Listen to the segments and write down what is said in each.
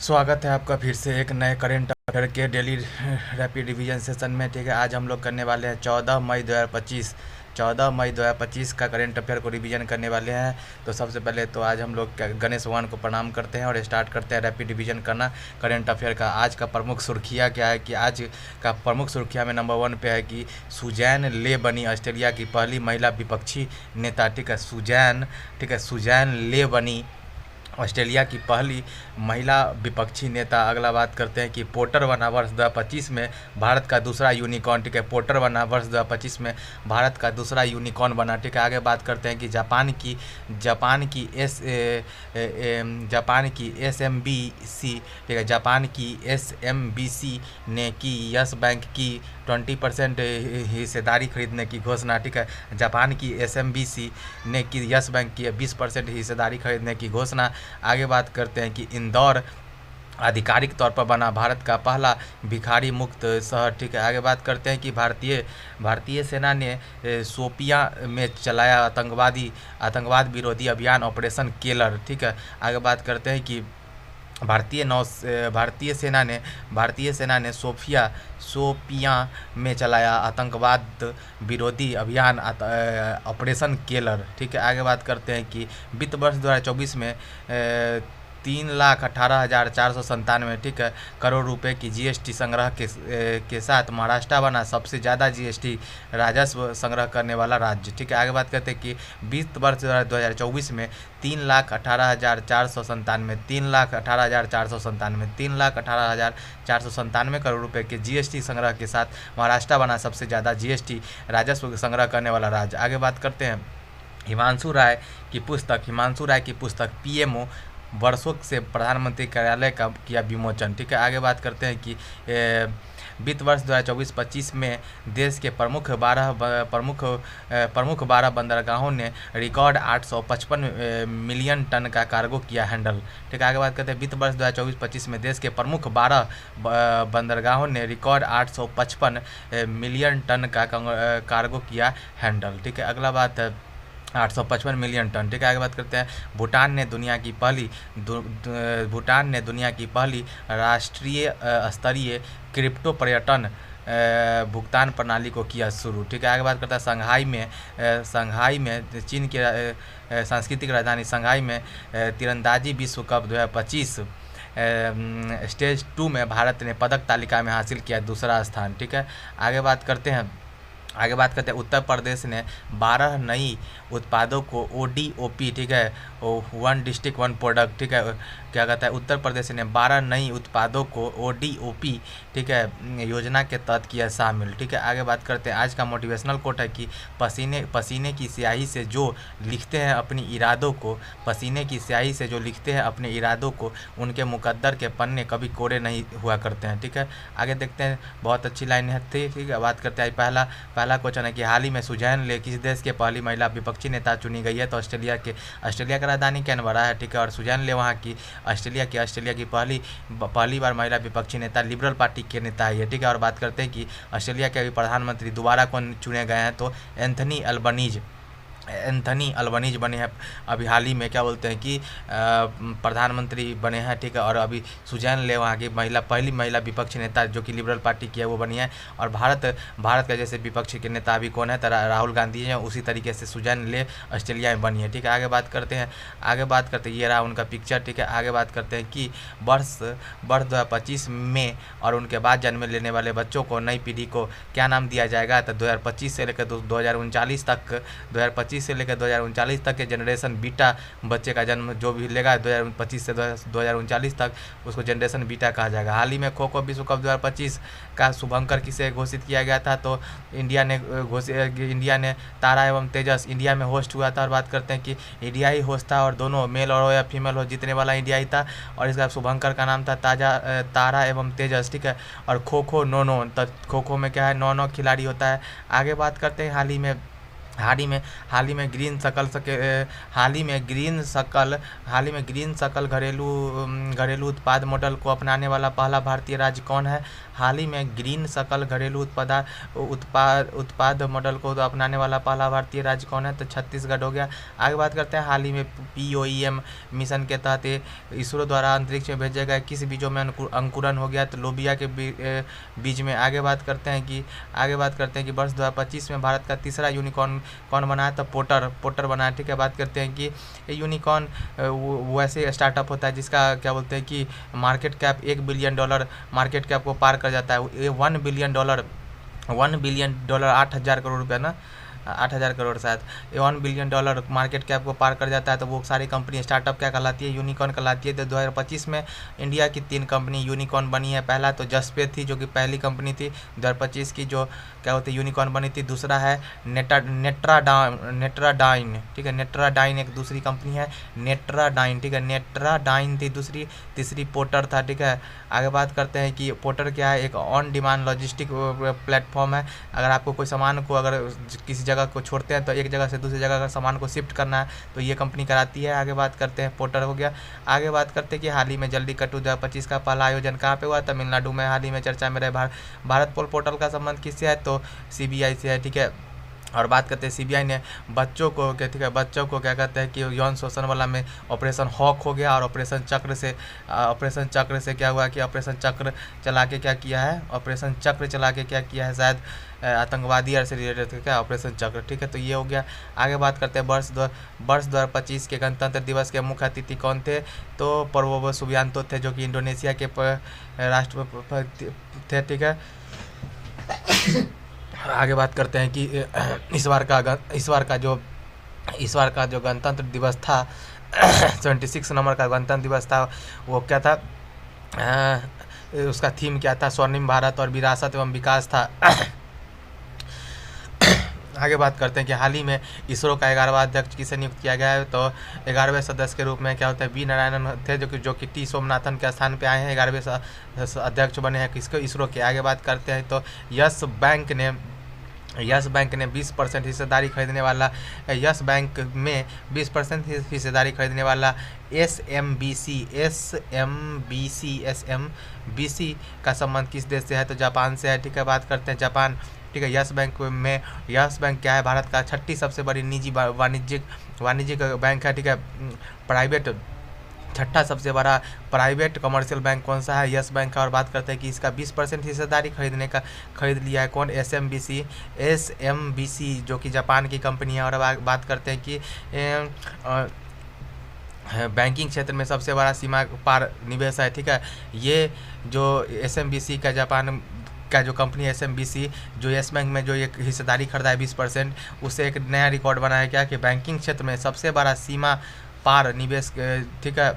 स्वागत है आपका फिर से एक नए करेंट अफेयर के डेली रैपिड रिवीजन सेशन में। ठीक है, आज हम लोग करने वाले हैं 14 मई 2025 का करेंट अफेयर को रिवीजन करने वाले हैं। तो सबसे पहले तो आज हम लोग गणेश भगवान को प्रणाम करते हैं और स्टार्ट करते हैं रैपिड रिवीजन करना करेंट अफेयर का। आज का प्रमुख सुर्खियाँ क्या है कि आज का प्रमुख सुर्खियाँ में नंबर 1 पे है कि सुजैन ले बनी ऑस्ट्रेलिया की पहली महिला विपक्षी नेता। ठीक है, सुजैन ले बनी ऑस्ट्रेलिया की पहली महिला विपक्षी नेता। अगला बात करते हैं कि पोर्टर बना वर्ष 2025 में भारत का दूसरा यूनिकॉर्न। ठीक है, पोर्टर बना वर्ष 2025 में भारत का दूसरा यूनिकॉर्न बना। ठीक है, आगे बात करते हैं कि जापान की एसएमबीसी ने की यस बैंक की 20% हिस्सेदारी खरीदने की घोषणा। ठीक है, जापान की एसएमबीसी ने की यस बैंक की 20% हिस्सेदारी खरीदने की घोषणा। आगे बात करते हैं कि इंदौर आधिकारिक तौर पर बना भारत का पहला भिखारी मुक्त शहर। ठीक है, आगे बात करते हैं कि भारतीय सेना ने शोपियां में चलाया आतंकवाद विरोधी अभियान ऑपरेशन केलर। ठीक है, आगे बात करते हैं कि भारतीय सेना ने शोपियां में चलाया आतंकवाद विरोधी अभियान ऑपरेशन केलर। ठीक है, आगे बात करते हैं कि वित्त वर्ष 2024 में 3,18,497 ठीक है करोड़ रुपए की जीएसटी संग्रह के साथ महाराष्ट्र बना सबसे ज़्यादा जीएसटी राजस्व संग्रह करने वाला राज्य। ठीक है, आगे बात करते हैं कि वित्त वर्ष 2024 में 3,18,497 करोड़ रुपए के जीएसटी संग्रह के साथ महाराष्ट्र बना सबसे ज़्यादा जीएसटी राजस्व संग्रह करने वाला राज्य। आगे बात करते हैं हिमांशु राय की पुस्तक पीएमओ वर्षों से प्रधानमंत्री कार्यालय का किया विमोचन। ठीक है, आगे बात करते हैं कि वित्त वर्ष 2024-25 में देश के प्रमुख 12 बंदरगाहों ने रिकॉर्ड 855 मिलियन टन का कार्गो किया हैंडल। ठीक है, आगे बात करते हैं वित्त वर्ष 2024-25 में देश के प्रमुख 12 बंदरगाहों ने रिकॉर्ड 855 मिलियन टन का कार्गो किया हैंडल। ठीक है, अगला बात है 855 मिलियन टन। ठीक है, आगे बात करते हैं भूटान ने दुनिया की पहली राष्ट्रीय स्तरीय क्रिप्टो पर्यटन भुगतान प्रणाली को किया शुरू। ठीक है, आगे बात करता है संघाई में चीन के सांस्कृतिक राजधानी संघाई में तीरंदाजी विश्व कप 2025 स्टेज 2 में भारत ने पदक तालिका में हासिल किया दूसरा स्थान। ठीक है, आगे बात करते हैं उत्तर प्रदेश ने 12 नई उत्पादों को ओडीओपी। ठीक है, वन डिस्ट्रिक्ट वन प्रोडक्ट। ठीक है, क्या कहता है उत्तर प्रदेश ने 12 नई उत्पादों को ओडीओपी ठीक है योजना के तहत किया शामिल। ठीक है, आगे बात करते हैं आज का मोटिवेशनल कोट है कि पसीने की स्याही से जो लिखते हैं अपने इरादों को उनके मुकद्दर के पन्ने कभी कोरे नहीं हुआ करते हैं। ठीक है, आगे देखते हैं बहुत अच्छी लाइन है। ठीक है, बात करते हैं पहला क्वेश्चन है कि हाल ही में सुजैन ले किस देश के पहली महिला विपक्षी नेता चुनी गई है। तो ऑस्ट्रेलिया की राजधानी कैनबरा है। ठीक है, और सुजैन ले वहाँ की ऑस्ट्रेलिया की पहली बार महिला विपक्षी नेता लिबरल पार्टी के नेता है। ठीक है, और बात करते हैं कि ऑस्ट्रेलिया के अभी प्रधानमंत्री दोबारा कौन चुने गए हैं। तो एंथनी अल्बनीज बने हैं अभी हाल ही में, क्या बोलते हैं कि प्रधानमंत्री बने हैं। ठीक है, और अभी सुजैन ले वहाँ की पहली महिला विपक्षी नेता जो कि लिबरल पार्टी की है वो बनी है। और भारत का जैसे विपक्षी के नेता अभी कौन है तो राहुल गांधी हैं, उसी तरीके से सुजैन ले ऑस्ट्रेलिया में बनी है। ठीक है, आगे बात करते हैं ये रहा उनका पिक्चर। ठीक है, आगे बात करते हैं कि वर्ष 2025 में और उनके बाद जन्म लेने वाले बच्चों को नई पीढ़ी को क्या नाम दिया जाएगा। तो 2025 से लेकर 2039 तक के जनरेशन बीटा बच्चे का जन्म जो भी लेगा 2025 से 2039 तक उसको जनरेशन बीटा कहा जाएगा। हाल ही में खो खो विश्व कप 2025 का शुभंकर किसे घोषित किया गया था। तो इंडिया ने तारा एवं तेजस इंडिया में होस्ट हुआ था। और बात करते हैं कि इंडिया ही होस्ट था और दोनों मेल और या फीमेल हो जीतने वाला इंडिया ही था। और इसका शुभंकर का नाम था तारा एवं तेजस। ठीक है, और खो खो 9 खो खो में क्या है 9 खिलाड़ी होता है। आगे बात करते हैं हाल ही में हाल ही में ग्रीन शकल हाल ही में ग्रीन शकल घरेलू उत्पाद मॉडल को अपनाने वाला पहला भारतीय राज्य कौन है? हाल ही में ग्रीन शकल घरेलू उत्पाद मॉडल को अपनाने वाला पहला भारतीय राज्य कौन है? तो छत्तीसगढ़ हो गया। आगे बात करते हैं, हाल ही में POEM मिशन के तहत इसरो द्वारा अंतरिक्ष में भेजे गए किस बीजों में अंकुरन हो गया? तो लोबिया के बीज में। आगे बात करते हैं कि वर्ष 2025 में भारत का तीसरा यूनिकॉर्न कौन बना है? तो पोटर बना है। ठीक है, बात करते हैं कि यूनिकॉर्न वैसे स्टार्टअप होता है जिसका क्या बोलते हैं कि market cap $1 billion market cap को पार कर जाता है। ये $1 बिलियन 8,000 करोड़ रुपया ना, 8,000 करोड़ शायद, ये $1 बिलियन मार्केट कैप को पार कर जाता है। तो वो सारी कंपनी स्टार्टअप क्या कहलाती है? यूनिकॉर्न कहलाती है। तो 2025 में इंडिया की 3 कंपनी यूनिकॉर्न बनी है। पहला तो जसपे थी जो कि पहली कंपनी थी 2025 की जो क्या होती है यूनिकॉर्न बनी थी। दूसरा है नेट्राडाइन। ठीक है, नेट्राडाइन एक दूसरी कंपनी है, नेट्राडाइन। ठीक है, नेट्राडाइन थी दूसरी। तीसरी पोटर था। ठीक है, आगे बात करते हैं कि पोटर क्या है? एक ऑन डिमांड लॉजिस्टिक प्लेटफॉर्म है। अगर आपको कोई सामान को अगर किसी जगह को छोड़ते हैं तो एक जगह से दूसरी जगह अगर सामान को शिफ्ट करना है तो ये कंपनी कराती है। आगे बात करते हैं, पोर्टर हो गया। आगे बात करते हैं कि हाल ही में जल्लीकट्टू 2025 का पहला आयोजन कहाँ पे हुआ? तमिलनाडु में। हाल ही में चर्चा में रहे भारत पोल पोर्टल का संबंध किससे है? तो CBI से है। ठीक है, और बात करते हैं CBI ने बच्चों को क्या कहते हैं कि यौन शोषण वाला में ऑपरेशन हॉक हो गया। और ऑपरेशन चक्र से क्या हुआ कि ऑपरेशन चक्र चला के क्या किया है? शायद आतंकवादी से रिलेटेड थे क्या ऑपरेशन चक्र। ठीक है, तो ये हो गया। आगे बात करते हैं वर्ष 2025 के गणतंत्र दिवस के मुख्य अतिथि कौन थे? तो प्रबोवो सुबियांतो थे जो कि इंडोनेशिया के राष्ट्रपति थे। ठीक है, आगे बात करते हैं कि इस बार का जो गणतंत्र दिवस था 26 नंबर का गणतंत्र दिवस था, वो क्या था? उसका थीम क्या था? स्वर्णिम भारत और विरासत एवं विकास था। आगे बात करते हैं कि हाल ही में इसरो का 11वां अध्यक्ष किसे नियुक्त किया गया है? तो 11वें सदस्य के रूप में क्या होता है? वी नारायणन थे जो कि T सोमनाथन के स्थान पे आए हैं। 11वें अध्यक्ष बने हैं किसको? इसरो के। आगे बात करते हैं तो यस बैंक ने 20% हिस्सेदारी खरीदने वाला SMBC का संबंध किस देश से है? तो जापान से है। ठीक है, बात करते हैं जापान। ठीक है, यस बैंक क्या है? भारत का 6ठी सबसे बड़ी निजी वाणिज्यिक बैंक है। ठीक है, छठा सबसे बड़ा प्राइवेट कमर्शियल बैंक कौन सा है? यस बैंक का। और बात करते हैं कि इसका 20% हिस्सेदारी खरीद लिया है कौन? SMBC जो कि जापान की कंपनी है। और अब बात करते हैं कि बैंकिंग क्षेत्र में सबसे बड़ा सीमा पार निवेश है। ठीक है, ये जो SMBC का जापान का जो कंपनी SMBC जो यस बैंक में जो एक हिस्सेदारी खरीदा है 20%, उससे एक नया रिकॉर्ड बनाया क्या कि बैंकिंग क्षेत्र में सबसे बड़ा सीमा पार निवेश ठीक है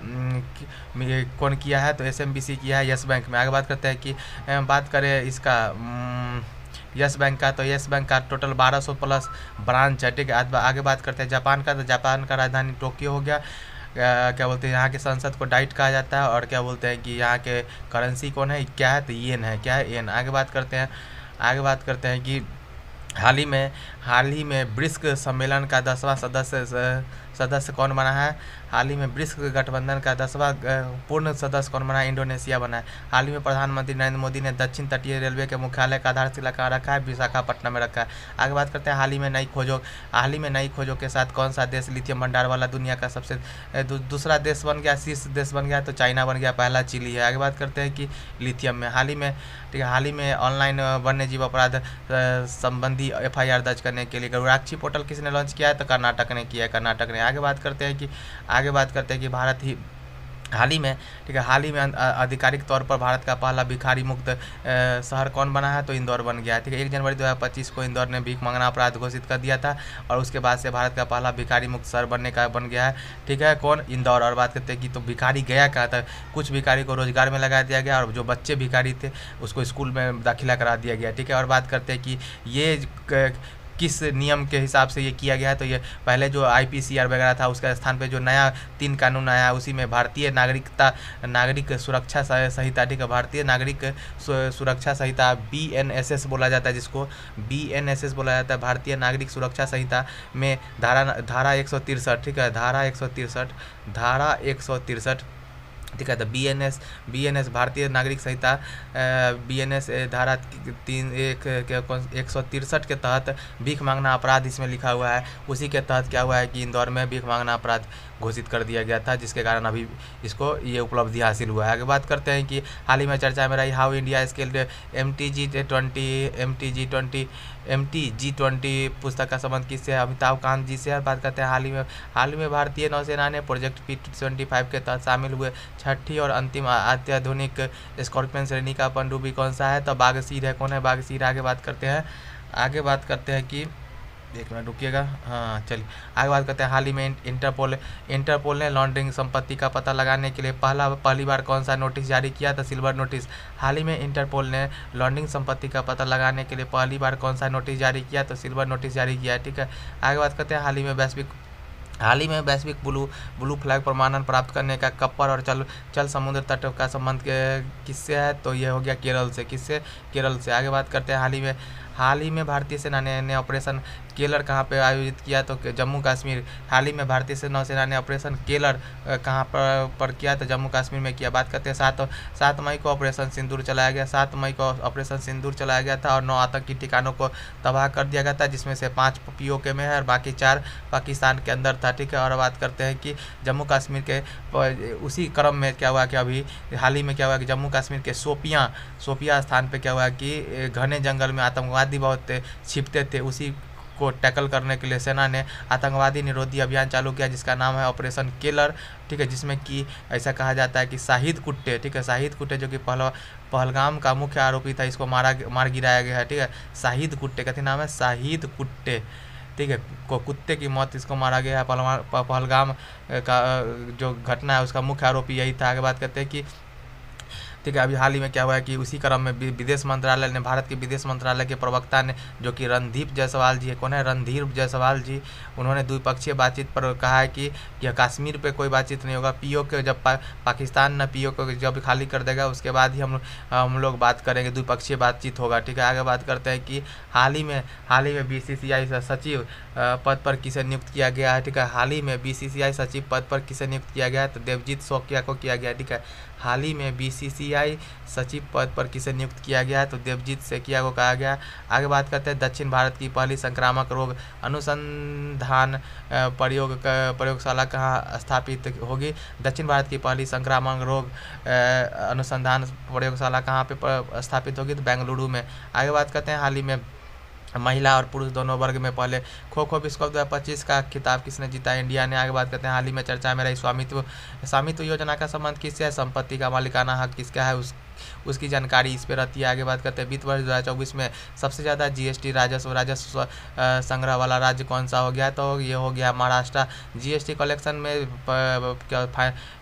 कौन किया है? तो SMBC किया है यस बैंक में। आगे बात करते हैं कि बात करें इसका यस बैंक का, तो यस बैंक का टोटल 1200 प्लस ब्रांच है। ठीक है, आगे बात करते हैं जापान का, तो जापान का राजधानी टोक्यो हो गया। क्या बोलते हैं यहाँ के संसद को डाइट कहा जाता है। और क्या बोलते हैं कि यहाँ के करेंसी कौन है? क्या है? तो येन है। क्या है? येन। आगे बात करते हैं कि हाल ही में ब्रिक्स सम्मेलन का 10वां सदस्य कौन बना है? हाल ही में ब्रिक्स गठबंधन का 10वां पूर्ण सदस्य कौन बना है? इंडोनेशिया बना है। हाल ही में प्रधानमंत्री नरेंद्र मोदी ने दक्षिण तटीय रेलवे के मुख्यालय का आधारशिला कहाँ रखा है? विशाखापट्टनम में रखा है। आगे बात करते हैं हाल ही में नई खोजों के साथ कौन सा देश लिथियम भंडार वाला दुनिया का सबसे दूसरा देश बन गया, शीर्ष देश बन गया? तो चाइना बन गया। पहला चिली है। आगे बात करते हैं कि लिथियम में हाल ही में ऑनलाइन वन्यजीव अपराध संबंधी FIR दर्ज करने के लिए गरुड़ाक्षी पोर्टल किसने लॉन्च किया है? तो कर्नाटक ने किया है। कर्नाटक ने। आगे बात करते हैं कि हाल ही में आधिकारिक तौर पर भारत का पहला भिखारी मुक्त शहर कौन बना है? तो इंदौर बन गया है। ठीक है, 1 जनवरी 2025 को इंदौर ने भीख मांगना अपराध घोषित कर दिया था और उसके बाद से भारत का पहला भिखारी मुक्त शहर बन गया है। ठीक है, कौन? इंदौर। और बात करते हैं कि तो भिखारी गया कहाँ था? कुछ भिखारी को रोजगार में लगा दिया गया और जो बच्चे भिखारी थे उसको स्कूल में दाखिला करा दिया गया। ठीक है, और बात करते हैं कि ये किस नियम के हिसाब से ये किया गया है। तो ये पहले जो IPCR वगैरह था उसके स्थान पे जो नया 3 कानून आया है उसी में भारतीय नागरिक सुरक्षा संहिता, ठीक है, भारतीय नागरिक सुरक्षा संहिता BNSS बोला जाता है, जिसको BNSS बोला जाता है, भारतीय नागरिक सुरक्षा संहिता में धारा 163, ठीक है, धारा 163, ठीक है। तो BNS भारतीय नागरिक संहिता BNS धारा 163 के तहत भीख मांगना अपराध इसमें लिखा हुआ है। उसी के तहत क्या हुआ है कि इंदौर में भीख मांगना अपराध घोषित कर दिया गया था, जिसके कारण अभी इसको ये उपलब्धि हासिल हुआ है। आगे बात करते हैं कि हाल ही में चर्चा में रही हाउ इंडिया स्केल्ड MTG20 पुस्तक का संबंध किससे है? अमिताभ कांत जी से। बात करते हैं हाल ही में भारतीय नौसेना ने प्रोजेक्ट P-75 के तहत शामिल हुए छठी और अंतिम अत्याधुनिक स्कॉर्पियन श्रेणी का पनडुब्बी कौन सा है? तो बागसीर है। कौन है बागसीर? आगे बात करते हैं कि एक मिनट रुकिएगा, हाँ चलिए आगे बात करते हैं। हाल ही में इंटरपोल ने लॉन्ड्रिंग संपत्ति का पता लगाने के लिए पहली बार कौन सा नोटिस जारी किया? तो सिल्वर नोटिस। हाल ही में इंटरपोल ने लॉन्ड्रिंग संपत्ति का पता लगाने के लिए पहली बार कौन सा नोटिस जारी किया? तो सिल्वर नोटिस जारी किया है, ठीक है। आगे बात करते हैं हाल ही में वैश्विक ब्लू फ्लैग प्रमाणन प्राप्त करने का कप्पर और चल समुद्र तट का संबंध किससे है? तो ये हो गया केरल से। किससे? केरल से। आगे बात करते हैं हाल ही में भारतीय सेना ने ऑपरेशन केलर कहाँ पे आयोजित किया? तो जम्मू कश्मीर। हाल ही में भारतीय नौसेना ने ऑपरेशन केलर कहाँ पर किया? तो जम्मू कश्मीर में किया। बात करते हैं 7 मई को ऑपरेशन सिंदूर चलाया गया। 7 मई को ऑपरेशन सिंदूर चलाया गया था और 9 आतंकी ठिकानों को तबाह कर दिया गया था, जिसमें से 5 POK में है और बाकी 4 पाकिस्तान के अंदर था, ठीक है। और बात करते हैं कि जम्मू कश्मीर के उसी क्रम में क्या हुआ कि अभी हाल ही में क्या हुआ कि जम्मू कश्मीर के सोपिया स्थान पर क्या हुआ कि घने जंगल में आतंकवादी बहुत छिपते थे। उसी को टैकल करने के लिए सेना ने आतंकवादी निरोधी अभियान चालू किया, जिसका नाम है ऑपरेशन केलर, ठीक है। जिसमें कि ऐसा कहा जाता है कि शाहिद कुट्टे, ठीक है, शाहिद कुट्टे जो कि पहलगाम का मुख्य आरोपी था, इसको मार गिराया गया है, ठीक है। शाहिद कुट्टे का नाम है शाहिद कुट्टे, ठीक है। कुत्ते की मौत इसको मारा गया है। पहलगाम का जो घटना है उसका मुख्य आरोपी यही था। आगे बात करते हैं कि ठीक है, अभी हाल ही में क्या हुआ है कि उसी क्रम में विदेश मंत्रालय ने, भारत के विदेश मंत्रालय के प्रवक्ता ने, जो कि रणदीप जायसवाल जी है, कौन है? रणधीर जायसवाल जी, उन्होंने द्विपक्षीय बातचीत पर कहा है कि यह कश्मीर पे कोई बातचीत नहीं होगा। POK जब पाकिस्तान न POK जब खाली कर देगा उसके बाद ही हम लोग बात करेंगे, द्विपक्षीय बातचीत होगा, ठीक है। आगे बात करते हैं कि हाल ही में BCCI सचिव पद पर किसे नियुक्त किया गया है? ठीक है, हाल ही में BCCI सचिव पद पर किसे नियुक्त किया गया है? तो देवजीत शौकिया को किया गया, ठीक है। हाल ही में BCCI सचिव पद पर किसे नियुक्त किया गया है? तो देवजीत शौकिया को कहा गया। आगे बात करते हैं दक्षिण भारत की पहली संक्रामक रोग अनुसंधान प्रयोगशाला कहाँ स्थापित होगी? दक्षिण भारत की पहली संक्रामक रोग अनुसंधान प्रयोगशाला कहाँ पे स्थापित होगी? तो बेंगलुरु में। आगे बात करते हैं हाल ही में महिला और पुरुष दोनों वर्ग में पहले खो विश्व कप 2025 का खिताब किसने जीता? इंडिया ने। आगे बात करते हैं हाल ही में चर्चा में रही स्वामित्व योजना का संबंध किससे है? संपत्ति का मालिकाना हक किसका है उसकी जानकारी इस पे रहती है। आगे बात करते हैं वित्त वर्ष 2024 में सबसे ज़्यादा GST राजस्व संग्रह वाला राज्य कौन सा हो गया? तो ये हो गया महाराष्ट्र। GST कलेक्शन में क्या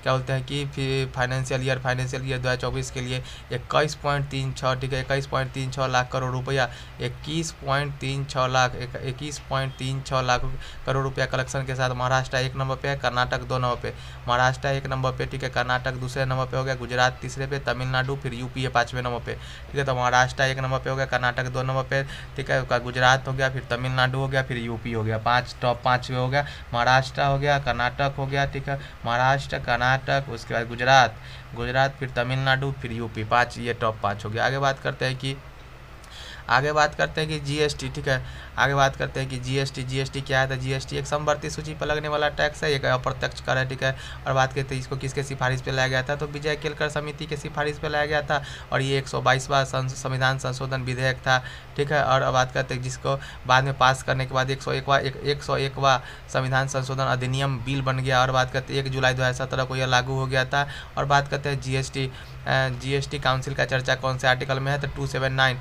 बोलते हैं कि फाइनेंशियल ईयर 2024 के लिए 21.36, ठीक है, 21.36 लाख करोड़ रुपया, 21.36 लाख करोड़ रुपया कलेक्शन के साथ महाराष्ट्र 1 नंबर पे है, कर्नाटक 2 नंबर पे। महाराष्ट्र 1 नंबर पे, ठीक है, कर्नाटक दूसरे नंबर पे हो गया, गुजरात तीसरे पे, तमिलनाडु फिर UP है 5वें नंबर पे, ठीक है। तो महाराष्ट्र 1 नंबर पे हो गया, कर्नाटक 2 नंबर पे, ठीक है, गुजरात हो गया, फिर तमिलनाडु हो गया, फिर UP हो गया। टॉप 5 हो गया, महाराष्ट्र हो गया, कर्नाटक हो गया, ठीक है, महाराष्ट्र, कर्नाटक, उसके बाद गुजरात, फिर तमिलनाडु, फिर UP, 5, ये टॉप 5 हो गया। आगे बात करते हैं कि GST, ठीक है। आगे बात करते हैं कि GST क्या है? तो GST एक समवर्ती सूची पर लगने वाला टैक्स है, एक अप्रत्यक्ष कर है, ठीक है। और बात करते हैं इसको किसके सिफारिश पे लाया गया था? तो विजय केलकर समिति के सिफारिश पे लाया गया था और ये 122वां संविधान संशोधन विधेयक था, ठीक है। और बात करते हैं जिसको बाद में पास करने के बाद 101वां संविधान संशोधन अधिनियम बिल बन गया। और बात करते हैं 1 जुलाई 2017 को यह लागू हो गया था। और बात करते हैं GST काउंसिल का चर्चा कौन से आर्टिकल में है? तो 279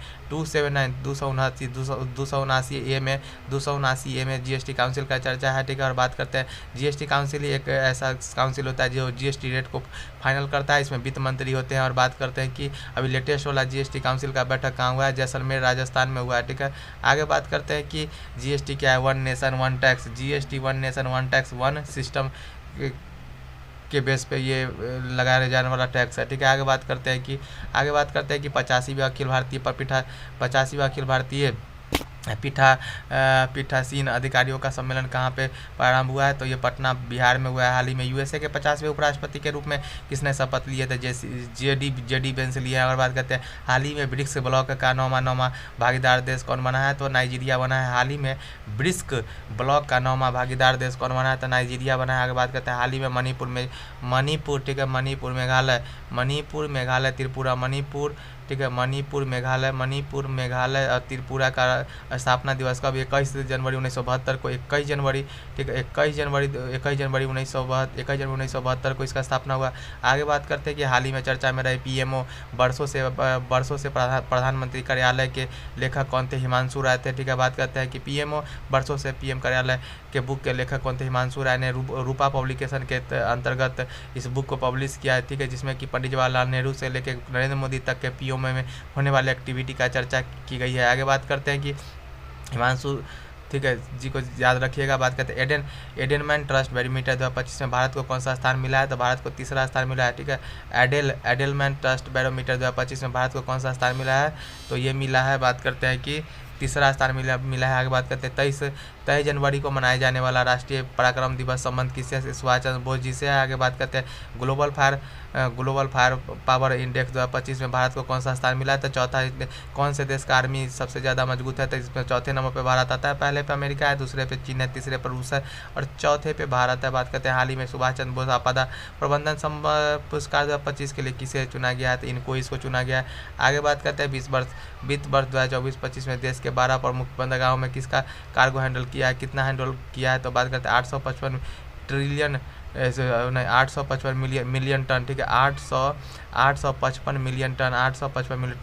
279 ए में 279 ए में जीएसटी काउंसिल का चर्चा है, ठीक है। और बात करते हैं जीएसटी काउंसिल ही एक ऐसा काउंसिल होता है जो जीएसटी रेट को फाइनल करता है, इसमें वित्त मंत्री होते हैं। और बात करते हैं कि अभी लेटेस्ट वाला जीएसटी काउंसिल का बैठक कहाँ हुआ है, जैसलमेर राजस्थान में हुआ है, ठीक है। आगे बात करते हैं कि जीएसटी क्या है, one nation one tax. GST one nation one tax one system के बेस पे ये लगाया जाने वाला टैक्स है, ठीक है। आगे बात करते हैं कि 85वां अखिल भारतीय पीठासीन अधिकारियों का सम्मेलन कहाँ पे प्रारंभ हुआ है, तो ये पटना बिहार में हुआ है। हाल ही में यूएसए के 50वें उपराष्ट्रपति के रूप में किसने शपथ लिए थे, जेडी वेंस लिए हैं। और बात करते हैं हाल ही में ब्रिक्स ब्लॉक का नौवां भागीदार देश कौन बना है, तो नाइजीरिया बना है। हाल ही में ब्रिक्स ब्लॉक का 9वां भागीदार देश कौन बना है, तो नाइजीरिया बना है। आगे बात करते हैं हाल ही में मणिपुर, ठीक है, मणिपुर मेघालय त्रिपुरा, ठीक है, मणिपुर मेघालय और त्रिपुरा का स्थापना दिवस कब, 21 जनवरी 1972 को, 21 जनवरी, ठीक है, 21 जनवरी 1972 को इसका स्थापना हुआ। आगे बात करते हैं कि हाल ही में चर्चा में रहे पीएमओ वर्षों से प्रधानमंत्री कार्यालय के लेखक कौन थे, हिमांशु राय थे, ठीक है। बात करते हैं कि पीएमओ वर्षों से पीएम कार्यालय के बुक के लेखक कौन थे, हिमांशु राय ने रूपा पब्लिकेशन के अंतर्गत इस बुक को पब्लिश किया है, ठीक है, जिसमें कि पंडित जवाहरलाल नेहरू से लेकर नरेंद्र मोदी तक के पीओ में होने वाले एक्टिविटी का चर्चा की गई है। आगे बात करते हैं कि हिमांशु, ठीक है जी को याद रखिएगा। बात करते हैं एडेनमैन ट्रस्ट बैरोमीटर 2025 में भारत को कौन सा स्थान मिला है, तो भारत को तीसरा स्थान मिला है, ठीक है। एडेलमैन ट्रस्ट बैरोमीटर 2025 में भारत को कौन सा स्थान मिला है, तो ये मिला है, बात करते हैं कि तीसरा स्थान मिला है। आगे बात करते हैं 23 जनवरी को मनाए जाने वाला राष्ट्रीय पराक्रम दिवस संबंध किससे, सुभाष चंद्र बोस जी से है। आगे बात करते हैं ग्लोबल फायर पावर इंडेक्स 2025 में भारत को कौन सा स्थान मिला है, तो चौथा। कौन से देश का आर्मी सबसे ज़्यादा मजबूत है, तो इसमें चौथे नंबर पे भारत आता है। पहले पे अमेरिका है, दूसरे पे चीन है, तीसरे पर रूस है और चौथे पे भारत है। बात करते हैं हाल ही में सुभाष चंद्र बोस आपदा प्रबंधन पुरस्कार 2025 के लिए किसे चुना गया है, तो इसको चुना गया है। आगे बात करते हैं वित्त वर्ष 2024-25 में देश के 12 प्रमुख बंदरगाहों में किसका कार्गो हैंडल किया है, कितना हैंडल किया है, तो बात करते हैं 855 मिलियन टन, ठीक है, 855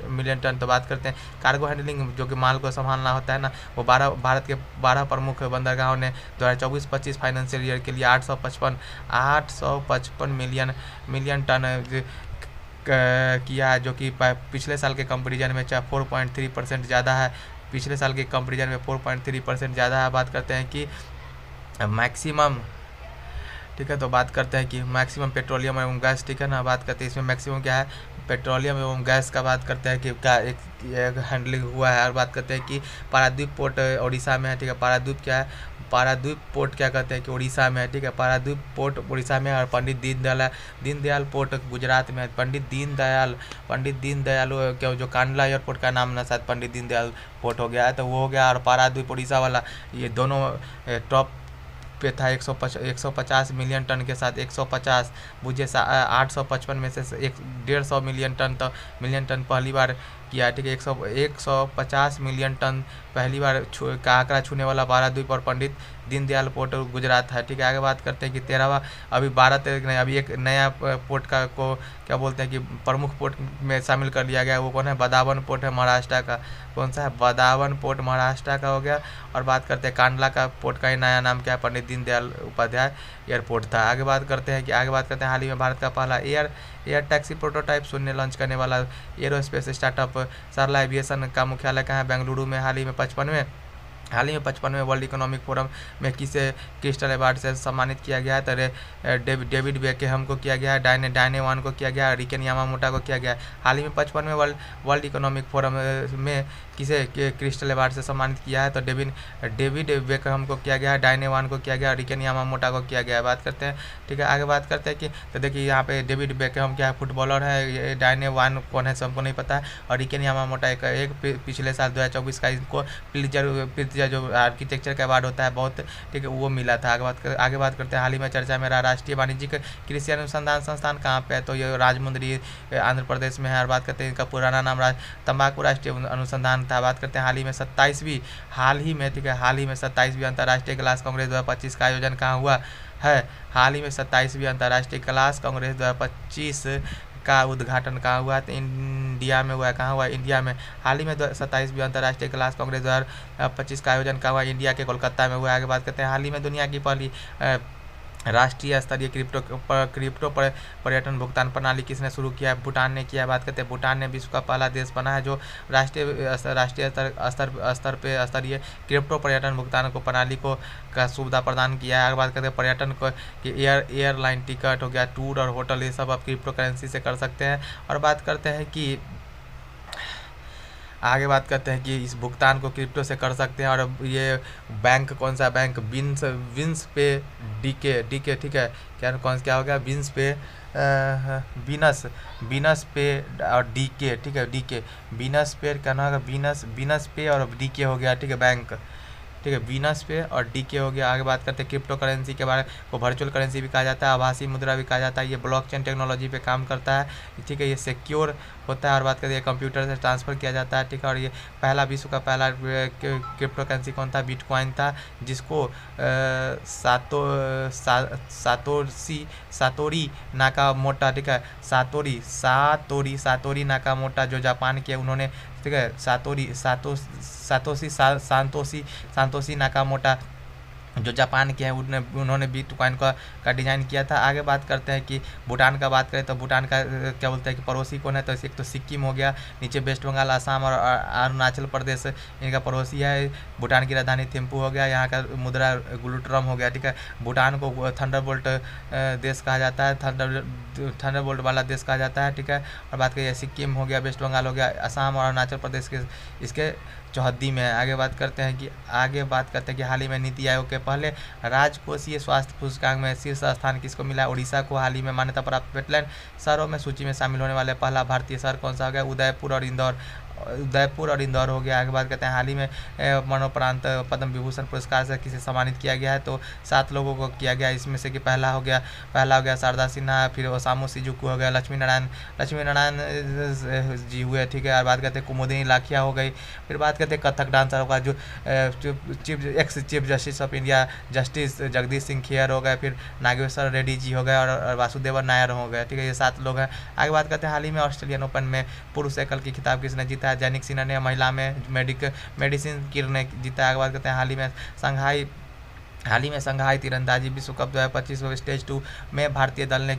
मिलियन टन। तो बात करते हैं कार्गो हैंडलिंग, जो कि माल को संभालना होता है ना, वो भारत के 12 प्रमुख बंदरगाहों ने 2024-25 फाइनेंशियल ईयर के लिए 855 मिलियन टन किया है, जो कि पिछले साल के कंपेरिजन में 4.3% ज़्यादा है, पिछले साल के कंपेरिजन में 4.3% ज़्यादा है। बात करते हैं कि मैक्सिमम, ठीक है, तो बात करते हैं कि मैक्सिमम पेट्रोलियम एवं गैस, ठीक है ना। बात करते हैं इसमें मैक्सिमम क्या है, पेट्रोलियम एवं गैस का बात करते हैं कि क्या एक हैंडलिंग हुआ है। और बात करते हैं कि पारादीप पोर्ट उड़ीसा में है, ठीक है, पारादीप पोर्ट क्या कहते हैं कि उड़ीसा में है, ठीक है, पारादीप पोर्ट उड़ीसा में है। और पंडित दीनदयाल पोर्ट गुजरात में है। पंडित दीनदयाल क्या जो कांडला एयरपोर्ट का नाम ना शायद पंडित दीनदयाल पोर्ट हो गया है, तो वो हो गया। और पारादीप उड़ीसा वाला, ये दोनों टॉप पे था 150 मिलियन टन के साथ 150 मुझे 855 में से 150 मिलियन टन पहली बार किया, ठीक है। 150 मिलियन टन पहली बार का आंकड़ा छूने वाला पारादीप और पंडित दीनदयाल पोर्ट गुजरात है, ठीक है। आगे बात करते हैं कि 13वां अभी एक नया पोर्ट का को क्या बोलते हैं कि प्रमुख पोर्ट में शामिल कर लिया गया, वो कौन है, बदावन पोर्ट है महाराष्ट्र का। कौन सा है, बदावन पोर्ट महाराष्ट्र का हो गया। और बात करते हैं कांडला का पोर्ट का ही नया नाम क्या है, पंडित दीनदयाल उपाध्याय एयरपोर्ट था। आगे बात करते हैं हाल ही में भारत का पहला एयर टैक्सी प्रोटोटाइप शून्य लॉन्च करने वाला एरोस्पेस स्टार्टअप सरला एविएशन का मुख्यालय कहाँ है, बेंगलुरु में। हाल ही में 55वें वर्ल्ड इकोनॉमिक फोरम में किसे क्रिस्टल अवार्ड से सम्मानित किया गया है, तो डेविड बेकहम को किया गया है, डायने वान को किया गया है, रिकेन यामामोटा को किया गया है। हाल ही में 55वें वर्ल्ड इकोनॉमिक फोरम में किसे क्रिस्टल अवार्ड से सम्मानित किया है, तो डेविड बेकहम को किया गया है, डायने वान को किया गया है, रिकेन यामामोटा को किया गया है। बात करते हैं, ठीक है, आगे बात करते हैं कि तो देखिए यहाँ पे डेविड बेकहम क्या है, फुटबॉलर है, डायने वान कौन है सबको नहीं पता है, और रिकेन यामामोटा एक पिछले साल 2024 का इनको प्लित्जर जो आर्किटेक्चर का अवार्ड होता है बहुत, ठीक है, वो मिला था। आगे बात करते हैं हाल ही में चर्चा में रहा राष्ट्रीय वाणिज्यिक कृषि अनुसंधान संस्थान कहाँ पे है, तो ये राजमुंद्री आंध्र प्रदेश में है। और बात करते हैं इनका पुराना नाम तंबाकू राष्ट्रीय अनुसंधान था। बात करते हैं हाल ही में 27वीं अंतर्राष्ट्रीय ग्लास कांग्रेस 2025 का आयोजन कहाँ हुआ है, हाल ही में 27वीं अंतर्राष्ट्रीय ग्लास कांग्रेस 2025 का उद्घाटन कहाँ हुआ, तो इंडिया में हुआ है। कहाँ हुआ है? इंडिया में। हाल ही में 27वीं अंतर्राष्ट्रीय कैलाश कांग्रेस 2025 का आयोजन कहाँ हुआ? इंडिया के कोलकाता में हुआ है। आगे बात करते हैं, हाल ही में दुनिया की पहली राष्ट्रीय स्तरीय क्रिप्टो पर्यटन भुगतान प्रणाली किसने शुरू किया है? भूटान ने किया है। बात करते हैं, भूटान ने विश्व का पहला देश बना है जो राष्ट्रीय स्तरीय क्रिप्टो पर्यटन भुगतान को प्रणाली को का सुविधा प्रदान किया है। आगे बात करते हैं, पर्यटन को कि एयरलाइन टिकट हो गया, टूर और होटल, ये सब आप क्रिप्टो करेंसी से कर सकते हैं। और बात करते हैं कि आगे बात करते हैं कि इस भुगतान को क्रिप्टो से कर सकते हैं। और ये बैंक कौन सा बैंक? विंस पे डीके ठीक है। क्या हो गया? विंस पे बीनस पे और डीके ठीक है। डीके बीनस पे कहना होगा, बीनस पे और डीके हो गया ठीक है बैंक ठीक है। बीनस पे और डीके हो गया। आगे बात करते हैं क्रिप्टो करेंसी के बारे को वर्चुअल करेंसी भी कहा जाता है, आभासी मुद्रा भी कहा जाता है। ये ब्लॉकचेन टेक्नोलॉजी पे काम करता है ठीक है। ये सिक्योर होता है। और बात करते हैं कंप्यूटर से ट्रांसफ़र किया जाता है ठीक है। और ये विश्व का पहला क्रिप्टो करेंसी कौन था? बिटकॉइन था, जिसको सातोरी नाकामोटा ठीक है। सातोरी नाकामोटा जो जापान के, उन्होंने ठीक है सांतोशी नाकामोटा जो जापान के हैं, उन्होंने बिटकॉइन का डिज़ाइन किया था। आगे बात करते हैं कि भूटान का बात करें तो भूटान का क्या बोलते हैं कि पड़ोसी कौन है? तो एक तो सिक्किम हो गया, नीचे वेस्ट बंगाल, असम और अरुणाचल प्रदेश इनका पड़ोसी है। भूटान की राजधानी थिम्पू हो गया, यहाँ का मुद्रा गुलुट्रम हो गया ठीक है। भूटान को थंडरबोल्ट देश कहा जाता है, थंडरबोल्ट वाला देश कहा जाता है ठीक है। और बात करिए सिक्किम हो गया, वेस्ट बंगाल हो गया, असम और अरुणाचल प्रदेश के इसके चौहद्दी में है। आगे बात करते हैं कि हाल ही में नीति आयोग के पहले राजकोषीय स्वास्थ्य सूचकांक में शीर्ष स्थान किसको मिला? उड़ीसा को। हाल ही में मान्यता प्राप्त वेटलैंड शहरों में सूची में शामिल होने वाले पहला भारतीय शहर कौन सा हो गया? उदयपुर और इंदौर हो गया। आगे बात करते हैं, हाल ही में मरणोपरांत पद्म विभूषण पुरस्कार से किसे सम्मानित किया गया है? तो 7 लोगों को किया गया। इसमें से कि पहला हो गया शारदा सिन्हा, फिर ओसामू सिजुकी हो गया, लक्ष्मी नारायण जी हुए ठीक है। और बात करते हैं कुमुदिनी लाखिया हो गई। फिर बात करते हैं कथक डांसर होगा जो chief justice of India justice Jagdish Singh Khehar हो गए, फिर नागेश्वर रेड्डी जी हो गए और वासुदेवन नायर हो गए ठीक है। ये 7 लोग हैं। आगे बात करते हैं, हाल ही में ऑस्ट्रेलियन ओपन में पुरुष एकल की खिताब किसने जीता? जैनिक सिन्हा ने। महिला में मेडिसिन किर ने जीता। आगे बात करते हैं, हाल ही में संघाई तीरंदाजी विश्व कप 2025 स्टेज 2 में भारतीय दल ने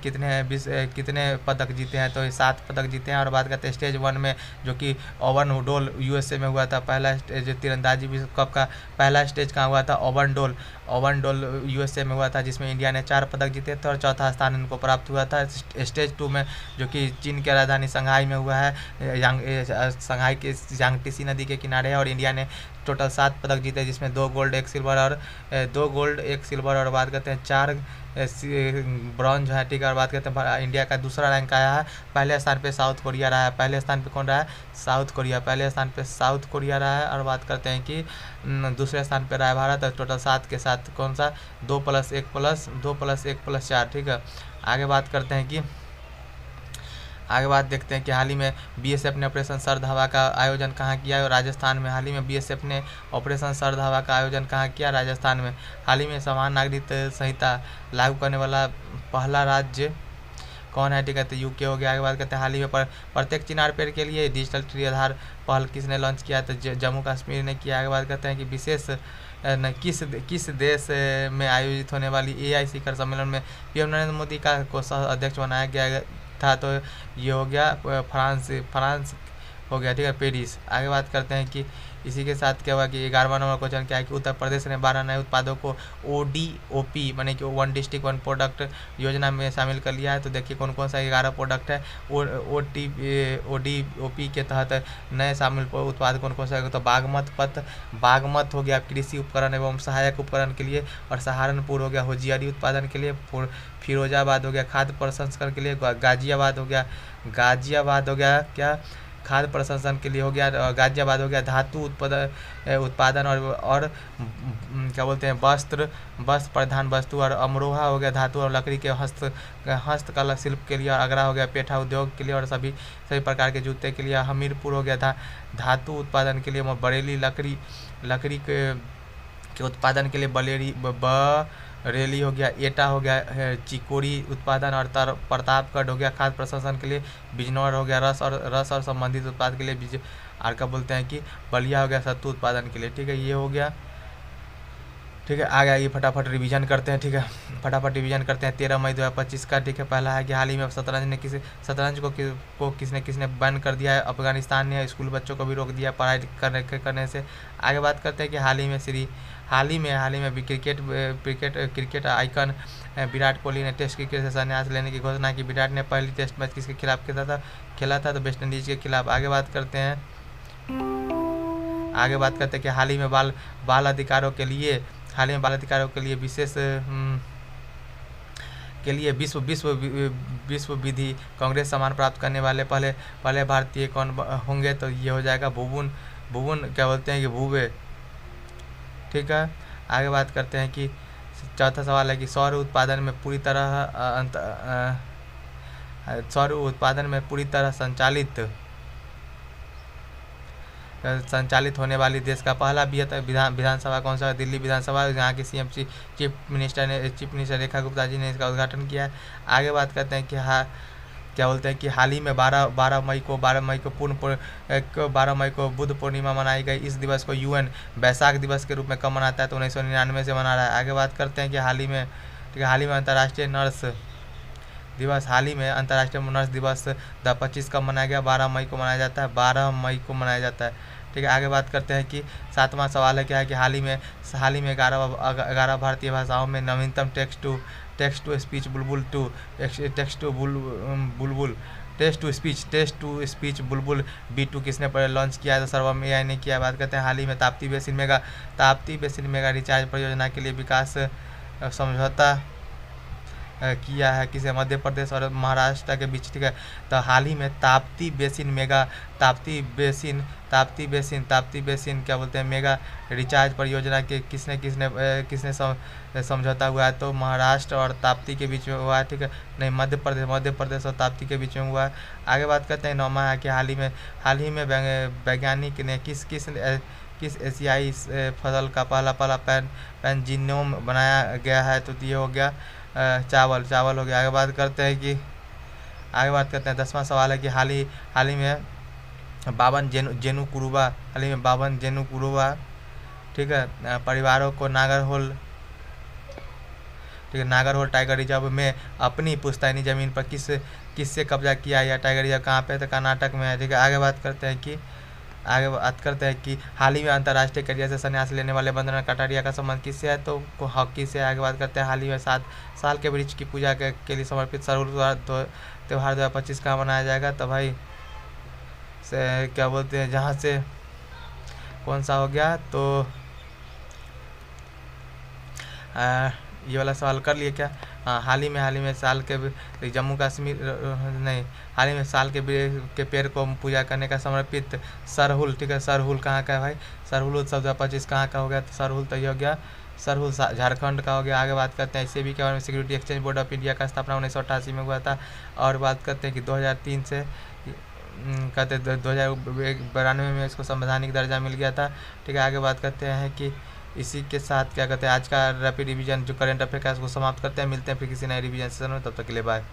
कितने पदक जीते हैं? तो 7 पदक जीते हैं। और बात करते हैं स्टेज 1 में, जो कि ओवन डोल यूएसए में हुआ था। पहला स्टेज तीरंदाजी विश्व कप का पहला स्टेज कहाँ हुआ था? ओवन डोल यूएसए में हुआ था, जिसमें इंडिया ने 4 पदक जीते थे और चौथा स्थान इनको प्राप्त हुआ था। स्टेज 2 में, जो कि चीन की राजधानी संघाई में हुआ है, संघाई के यांगटीसी नदी के किनारे है, और इंडिया ने टोटल 7 पदक जीते, जिसमें 2 गोल्ड 1 सिल्वर और बात करते हैं 4 ब्रॉन्ज है ठीक है। और बात करते हैं इंडिया का दूसरा रैंक आया है। पहले स्थान पे साउथ कोरिया रहा है। पहले स्थान पे कौन रहा है? साउथ कोरिया रहा है। और बात करते हैं कि दूसरे स्थान पे रहा है भारत। टोटल 7 के साथ कौन सा? 2+1+4 ठीक है। आगे बात देखते हैं कि हाल ही में बीएसएफ ने ऑपरेशन सर्द हवा का आयोजन कहाँ किया है? राजस्थान में। हाल ही में बीएसएफ ने ऑपरेशन सर्द हवा का आयोजन कहाँ किया? राजस्थान में। हाल ही में समान नागरिक संहिता लागू करने वाला पहला राज्य कौन है? ठीक है, तो यूके हो गया। आगे बात करते हैं, हाल ही में प्रत्येक चिनार पेड़ के लिए डिजिटल ट्री आधार पहल किसने लॉन्च किया? तो जम्मू कश्मीर ने किया। आगे बात करते हैं कि विशेष किस देश में आयोजित होने वाली एआई शिखर सम्मेलन में पीएम नरेंद्र मोदी को सह अध्यक्ष बनाया गया था? तो ये हो गया फ्रांस हो गया ठीक है, पेरिस। आगे बात करते हैं कि इसी के साथ क्या हुआ कि 11वां नंबर क्वेश्चन क्या है कि उत्तर प्रदेश ने 12 नए उत्पादों को ODOP माने कि 1 डिस्ट्रिक्ट 1 प्रोडक्ट योजना में शामिल कर लिया है। तो देखिए कौन कौन सा 11 प्रोडक्ट है ODOP के तहत नए शामिल उत्पाद कौन कौन सा है? तो बागमत हो गया कृषि उपकरण एवं सहायक उपकरण के लिए, और सहारनपुर हो गया होजियारी उत्पादन के लिए, फिरोजाबाद हो गया खाद्य प्रसंस्करण के लिए, गाजियाबाद हो गया क्या खाद्य प्रसंस्करण के लिए हो गया, गाजियाबाद हो गया धातु उत्पादन और क्या बोलते हैं वस्त्र प्रधान वस्तु, और अमरोहा हो गया धातु और लकड़ी के हस्तकला शिल्प के लिए, और आगरा हो गया पेठा उद्योग के लिए और सभी प्रकार के जूते के लिए, हमीरपुर हो गया धातु उत्पादन के लिए, बरेली लकड़ी के उत्पादन के लिए रेली हो गया, एटा हो गया, चिकोरी उत्पादन और प्रतापगढ़ हो गया खाद्य प्रसंस्करण के लिए, बिजनौर हो गया रस और संबंधित उत्पाद के लिए, और क्या बोलते हैं कि बलिया हो गया सत्तू उत्पादन के लिए। ठीक है, ये हो गया। ठीक है, आगे आइए फटाफट रिवीजन करते हैं। ठीक है, फटाफट रिवीजन करते हैं 13 मई 2025 का। ठीक है, पहला है कि हाल ही में शतरंज को किसने बैन कर दिया है। अफगानिस्तान ने स्कूल बच्चों को भी रोक दिया पढ़ाई करने से। आगे बात करते हैं कि हाल ही में भी क्रिकेट आइकन विराट कोहली ने टेस्ट क्रिकेट से संन्यास लेने की घोषणा की। विराट ने पहली टेस्ट मैच किसके खिलाफ खेला था तो वेस्ट इंडीज के खिलाफ। आगे बात करते हैं कि हाल ही में बाल अधिकारों के लिए विशेष के लिए विश्व विधि कांग्रेस सम्मान प्राप्त करने वाले पहले भारतीय कौन होंगे तो ये हो जाएगा भुवन क्या बोलते हैं कि भुवे। ठीक है, आगे बात करते हैं कि चौथा सवाल है कि सौर उत्पादन में पूरी तरह संचालित होने वाली देश का पहला विधानसभा कौन सा है। दिल्ली विधानसभा। यहाँ के CM chief minister Rekha Gupta ji ने इसका उद्घाटन किया है। आगे बात करते हैं कि क्या बोलते हैं कि हाल ही में 12 मई को बुद्ध पूर्णिमा मनाई गई। इस दिवस को यूएन वैशाख दिवस के रूप में कब मनाता है तो 1999 से मना रहा है। आगे बात करते हैं कि हाल ही में अंतर्राष्ट्रीय नर्स दिवस 25 कब मनाया गया। 12 मई को मनाया जाता है। 12 मई को मनाया जाता है। ठीक है, आगे बात करते हैं कि 7वां सवाल है क्या है कि हाल ही में 11 भारतीय भाषाओं में नवीनतम text to speech Bulbul B2 किसने लॉन्च किया है तो सर्वम AI ने किया। बात करते हैं हाल ही में ताप्ती बेसिन मेगा रिचार्ज परियोजना के लिए विकास समझौता किया है किसे, मध्य प्रदेश और महाराष्ट्र के बीच। ठीक है, तो हाल ही में ताप्ती बेसिन क्या बोलते हैं मेगा रिचार्ज परियोजना के किसने समझौता हुआ है तो महाराष्ट्र और ताप्ती के बीच में हुआ है। ठीक है, नहीं मध्य प्रदेश और ताप्ती के बीच में हुआ है। आगे बात करते हैं 9वां है कि हाल ही में वैज्ञानिक ने किस एशियाई फसल का पहला पैन जीनोम बनाया गया है तो ये हो गया चावल हो गया। आगे बात करते हैं 10वां सवाल है कि हाल ही में 52 जेनु कुरुबा ठीक है परिवारों को नागरहोल टाइगर रिजर्व में अपनी पुश्तैनी जमीन पर किससे कब्जा किया या टाइगर रिजर्व कहाँ पे है तो कर्नाटक में है। ठीक है, आगे बात करते हैं कि हाल ही में अंतर्राष्ट्रीय करियर से संन्यास लेने वाले बंदना कटारिया का संबंध किससे है तो हॉकी से। आगे बात करते हैं हाल ही में 7 साल के वृक्ष की पूजा के लिए समर्पित सरहुल त्यौहार 2025 कहाँ मनाया जाएगा तो भाई क्या बोलते हैं जहाँ से कौन सा हो गया तो ये वाला सवाल कर लिए क्या। हाँ, हाल ही में साल के जम्मू कश्मीर नहीं हाल ही में साल के पेड़ को पूजा करने का समर्पित सरहुल। ठीक है, सरहुल कहाँ का है भाई, सरहुल उत्सव 2025 कहाँ का हो गया तो सरहुल तो ये हो गया सरहुल झारखंड का हो गया। आगे बात करते हैं सेबी के बारे में, security exchange board of India का स्थापना 1988 में हुआ था। और बात करते हैं कि 2003 से 2092 में इसको संवैधानिक दर्जा मिल गया था। ठीक है, आगे बात करते हैं कि इसी के साथ क्या कहते हैं आज का रैपिड रिवीजन जो करंट अफेयर का उसको समाप्त करते हैं। मिलते हैं फिर किसी नए रिवीजन सेशन में, तब तक के लिए बाय।